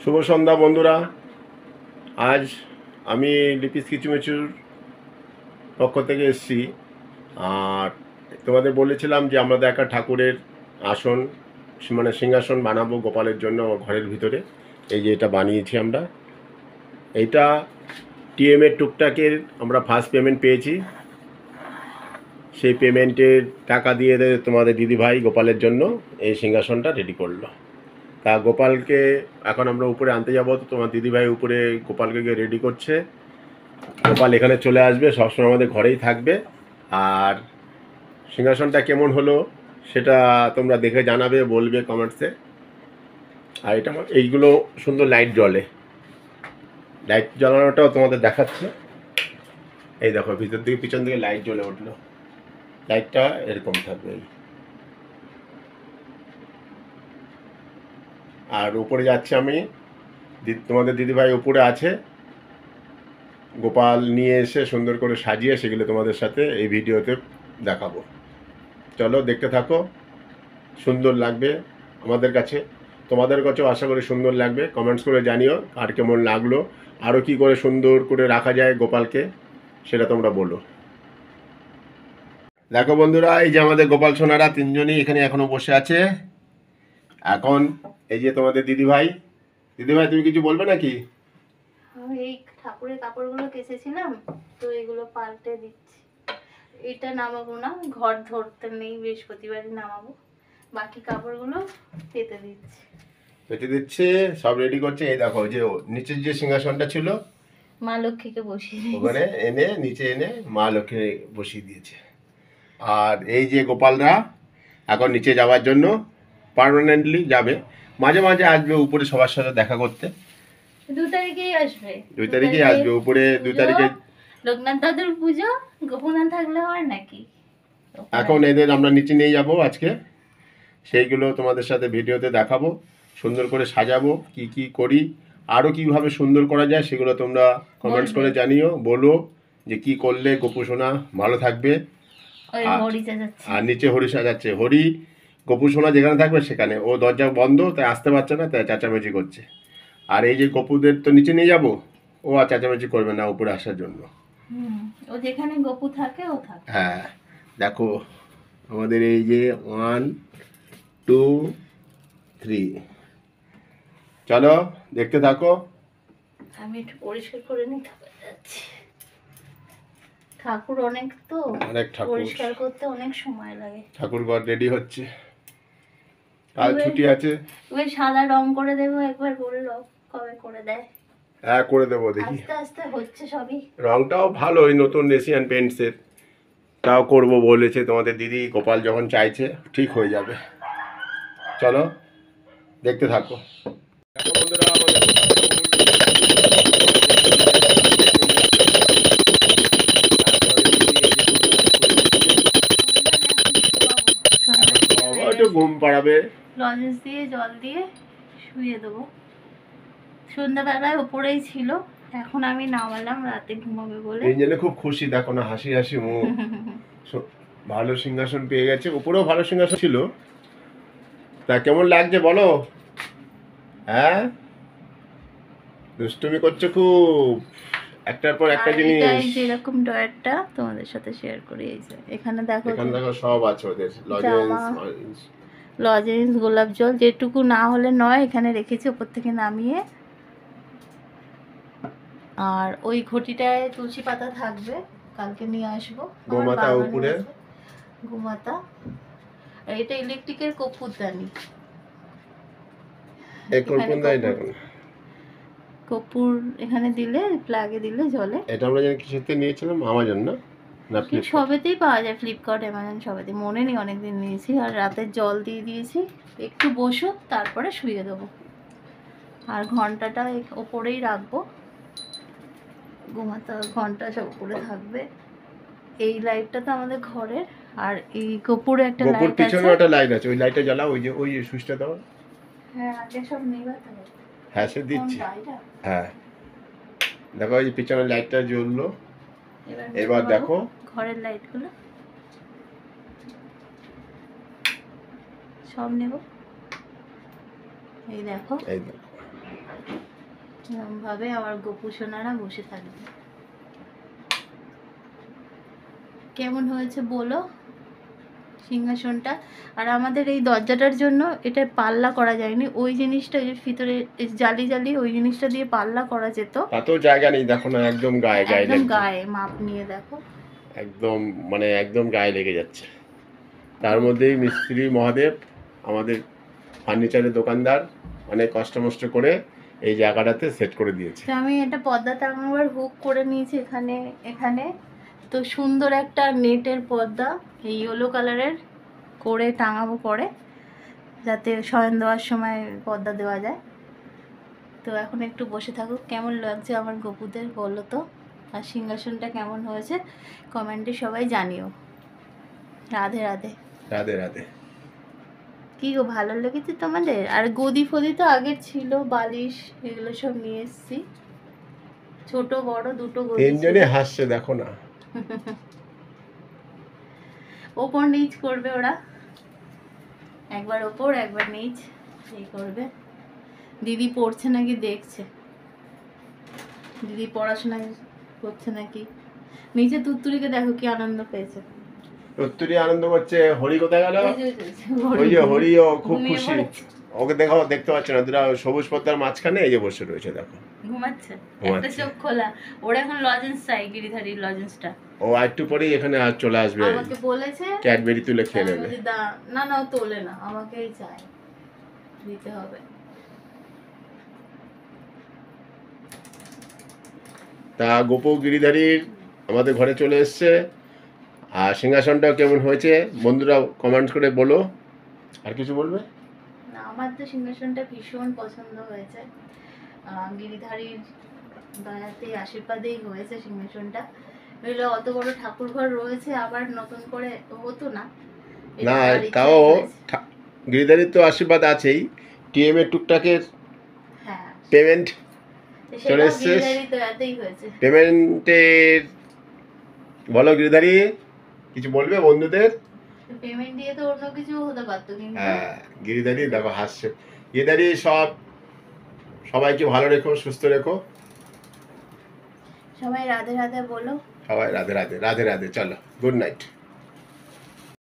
শুভ সন্ধ্যা বন্ধুরা। আজ আমি লিপিস কিচুমিচুর পক্ষ থেকে এসেছি। আর তোমাদের বলেছিলাম যে আমরা একটা ঠাকুরের আসন মানে সিংহাসন বানাবো গোপালের জন্য ঘরের ভিতরে। এই যে এটা বানিয়েছি আমরা। এইটা টিএমের টুকটাকের আমরা ফার্স্ট পেমেন্ট পেয়েছি। সেই পেমেন্টের টাকা দিয়ে তোমাদের দিদিভাই গোপালের জন্য এই সিংহাসনটা রেডি করলো। তা গোপালকে এখন আমরা উপরে আনতে যাবো, তো তোমার দিদিভাই উপরে গোপালকে গিয়ে রেডি করছে। গোপাল এখানে চলে আসবে, সবসময় আমাদের ঘরেই থাকবে। আর সিংহাসনটা কেমন হলো সেটা তোমরা দেখে জানাবে, বলবে কমেন্টসে। আর এটা এইগুলো সুন্দর লাইট জ্বলে, লাইট জ্বালানোটাও তোমাদের দেখাচ্ছে। এই দেখো ভিতর দিকে পিছন দিকে লাইট জ্বলে উঠলো, লাইটটা এরকম থাকবে। আর উপরে যাচ্ছি আমি, তোমাদের দিদিভাই উপরে আছে। গোপাল নিয়ে এসে সুন্দর করে সাজিয়ে সেগুলো তোমাদের সাথে এই ভিডিওতে দেখাবো। চলো দেখতে থাকো, সুন্দর লাগবে আমাদের কাছে, তোমাদের কাছেও আশা করি সুন্দর লাগবে। কমেন্টস করে জানিও আর কেমন লাগলো, আরও কি করে সুন্দর করে রাখা যায় গোপালকে সেটা তোমরা বলো। দেখো বন্ধুরা, এই যে আমাদের গোপাল সোনারা তিনজনই এখানে এখনো বসে আছে। এখন এই যে তোমাদের দিদিভাই, দিদিভাই তুমি কিছু বলবে নাকি? এই ঠাকুরের কাপড়গুলো কেচেছিলাম, তো এগুলো পাল্টে দিচ্ছি। এটা নামাবো না, ঘর ধরতে নেই, বৃহস্পতিবারই নামাবো। বাকি কাপড়গুলো পেতে দিচ্ছি। পেতে দিচ্ছে, সব রেডি করছে। এই দেখো যে নিচের যে সিংহাসনটা ছিল মা লক্ষ্মীকে বসিয়ে ওখানে এনে নিচে এনে মা লক্ষ্মী বসিয়ে দিয়েছে। আর এই যে গোপালরা এখন নিচে যাওয়ার জন্য পার্মানেন্টলি যাবে, মাঝে মাঝে আসবে উপরে সবার সাথে দেখা করতে। 2 তারিখেই আসবে, 2 তারিখেই আসবে উপরে। 2 তারিখে লোকনাথ দাদুর পুজো, গোপনা থাকলে হয় নাকি? এখন এদের আমরা নিচে নিয়ে যাব আজকে, সেইগুলো তোমাদের সাথে ভিডিওতে দেখাবো। সুন্দর করে সাজাবো, কি কি করি, আরও কীভাবে সুন্দর করা যায় সেগুলো তোমরা কমেন্টস করে জানিও, বলো যে কি করলে গোপু সোনা ভালো থাকবে। আর নিচে হরি সাজাচ্ছে, হরি গোপু সোনা যেখানে থাকবে সেখানে, ও দরজা বন্ধ তাই আসতে পারছে না, তাই চেঁচামেচি করছে। আর এই যে গপুদের তো নিচে নিয়ে যাব, ও আর চেঁচামেচি করবে না উপরে আসার জন্য। ও যেখানে গপু থাকে ও থাকে। হ্যাঁ দেখো আমাদের এই যে 1 2 3, চলো দেখতে থাকো। আমি একটু পরিষ্কার করে নিই, যাচ্ছি। ঠাকুর অনেক, তো অনেক ঠাকুর, পরিষ্কার করতে অনেক সময় লাগে। ঠাকুর ঘর রেডি হচ্ছে, কাল ছুটি আছে। ওই সাদা রং করে দেবো একবার, বললো কবে করে দেয়। হ্যাঁ করে দেবো, দেখি। আস্তে আস্তে হচ্ছে সবই। রংটাও ভালো, ওই নতুন এশিয়ান পেন্টসের তাও করবো বলেছে তোমাদের দিদি। গোপাল যখন চাইছে ঠিক হয়ে যাবে। চলো দেখতে থাকো। একটু ঘুম পাড়াবে, লজেন্স দিয়ে জল দিয়ে শুয়ে দেবো। সন্ধ্যাবেলায় ওপরেই ছিল, এখন আমি নামালাম রাতে ঘুমাবে বলে। এই জন্য খুব খুশি, দেখো না হাসি হাসি মুখ। ভালো সিংহাসন পেয়ে গেছে, উপরেও ভালো সিংহাসন ছিল। তা কেমন লাগছে বলো? হ্যাঁ দুষ্টুমি করছে খুব, একটার পর একটা জিনিস। এই যে এরকম ডয়ারটা তোমাদের সাথে শেয়ার করি। এই যে এখানে দেখো, এখানে দেখো সব আছে ওদের, লজেন্স গোলাপ জল, যেটুকু না হলে নয় এখানে রেখেছি উপর থেকে নামিয়ে। আর ওই ঘটিটায় তুলসী পাতা থাকবে, কালকে নিয়ে আসবো। গোমাতা উপরে, গোমাতা। আর এটা ইলেকট্রিকের কর্পূরদানি, কর্পূর এখানে দিলে, প্লাগে দিলে জ্বলে। এটা আমরা জানি কিসেতে নিয়েছিলাম, আমাজন না, সবেতেই পাওয়া যায়, ফ্লিপকার্ট অ্যামাজন সবেতে, মনে নেই অনেকদিন নিয়েছি। আর রাতে জল দিয়ে দিয়েছি, একটু বসো তারপরে শুয়ে দেবো। আর ঘন্টাটা ওপরেই রাখবো, গোমাতা ঘন্টা সব উপরে থাকবে। এই লাইটটা তো আমাদের ঘরের। আর এই গোপুরে একটা লাইট আছে, পিছনে একটা লাইট আছে, ওই লাইটটা জ্বালাও, ওই যে সুইচটা দাও। হ্যাঁ আগে সব নেভাতে হবে। হ্যাঁ সে দিচ্ছি। হ্যাঁ দেখো এই পিছনের লাইটটা জ্বললো। এবার দেখো ঘরের লাইটগুলো সব নেব। এই দেখো, এই দেখো এরকমভাবে আমার গোপু সোনারা বসে থাকবে। কেমন হয়েছে বলো সিংহাসনটা? আর আমাদের এই দরজাটার জন্য এটা পাল্লা করা যায়নি, ওই জিনিসটা ওই যে ভিতরে জালি জালি ওই জিনিসটা দিয়ে পাল্লা করা যেত। তাতেও জায়গা নেই, দেখো না একদম গায়ে গায়ে একদম লাগছে, গায়ে মাপ নিয়ে দেখো। একদম মানে একদম গায়ে লেগে যাচ্ছে। তার মধ্যেই মিস্ত্রি মহাদেব আমাদের ফার্নিচারের দোকানদার অনেক কষ্ট মষ্ট করে এই জায়গাটাতে সেট করে দিয়েছে। তো আমি এটা পর্দা টাঙাবার হুক করে নিয়েছি এখানে এখানে। তো সুন্দর একটা নেটের পর্দা এই ইয়েলো কালারের করে টাঙাবো পরে, যাতে শয়ন দেওয়ার সময় পর্দা দেওয়া যায়। তো এখন একটু বসে থাকুক। কেমন লাগছে আমার গপুদের বলো তো, আর সিংহাসনটা কেমন হয়েছে কমেন্টে সবাই জানিও। রাধে রাধে। রাধে রাধে। কি গো ভালো লেগেছে তোমাদের? আর গদি ফদি তো আগের ছিল, বালিশ এগুলো সব নিয়ে এসেছি, ছোট বড় দুটো গদি ছিল। তিনজনে হাসছে দেখো না। ওপর নিচ করবে ওরা, একবার ওপর একবার নিচ এই করবে। দিদি পড়ছে নাকি দেখছে, দিদি পড়াশোনা করছে নাকি। নিচে তুত্তুরিকে দেখো কি আনন্দ পেয়েছে। উত্তরী আনন্দ করছে। হরি কোথায় গেল? ওই যে, ওই যে হরিও খুব ঘুমিয়ে খুশি। পড়েছে। ওকে দেখো, দেখতে পাচ্ছ না, দুটা সবুজ পর্দার মাঝখানে এই যে বসে রয়েছে দেখো। ঘুমাচ্ছে, একটা ঘুমাচ্ছে। চোখ খোলা। ওরা এখন লজেন্স চাই, গিরিধারীর লজেন্সটা। ও একটু পরেই এখানে আর চলে আসবে, আমাকে বলেছে ক্যাডবেরি তুলে খেয়ে আমি নেবে। বলছি, না না ও তোলে না, আমাকেই চাই, দিতে হবে। তা গোপু গিরিধারীর আমাদের ঘরে চলে এসছে। আর সিংহাসনটাও কেমন হয়েছে বন্ধুরা কমেন্ট করে বলো। আর কিছু বলবে? না, আমার তো সিংহাসনটা ভীষণ পছন্দ হয়েছে। গিরিধারীর দয়াতে আশীর্বাদেই হয়েছে সিংহাসনটা। নইলে অত বড় ঠাকুর ঘর রয়েছে, আবার নতুন করে হতো না। এটা না আমার ইচ্ছাই তাও হয়েছে। গিরিধারীর তো আশীর্বাদ আছেই, টিএম এর টুকটাকের হ্যাঁ, পেমেন্ট চলে সেটাও এসছে। গিরিধারীর দয়াতেই হয়েছে। পেমেন্টের বলো গিরিধারী, কিছু বলবে বন্ধুদের? পেমেন্ট দিয়ে তো অন্য কিছু হতে পারতো, কিন্তু হ্যাঁ, গিরিধারী দেখো হাসছে। গিরিধারী সবাইকে ভালো রেখো, সুস্থ রেখো। সবাই রাধে রাধে বলো। সবাই রাধে রাধে, রাধে রাধে। চলো, গুড নাইট।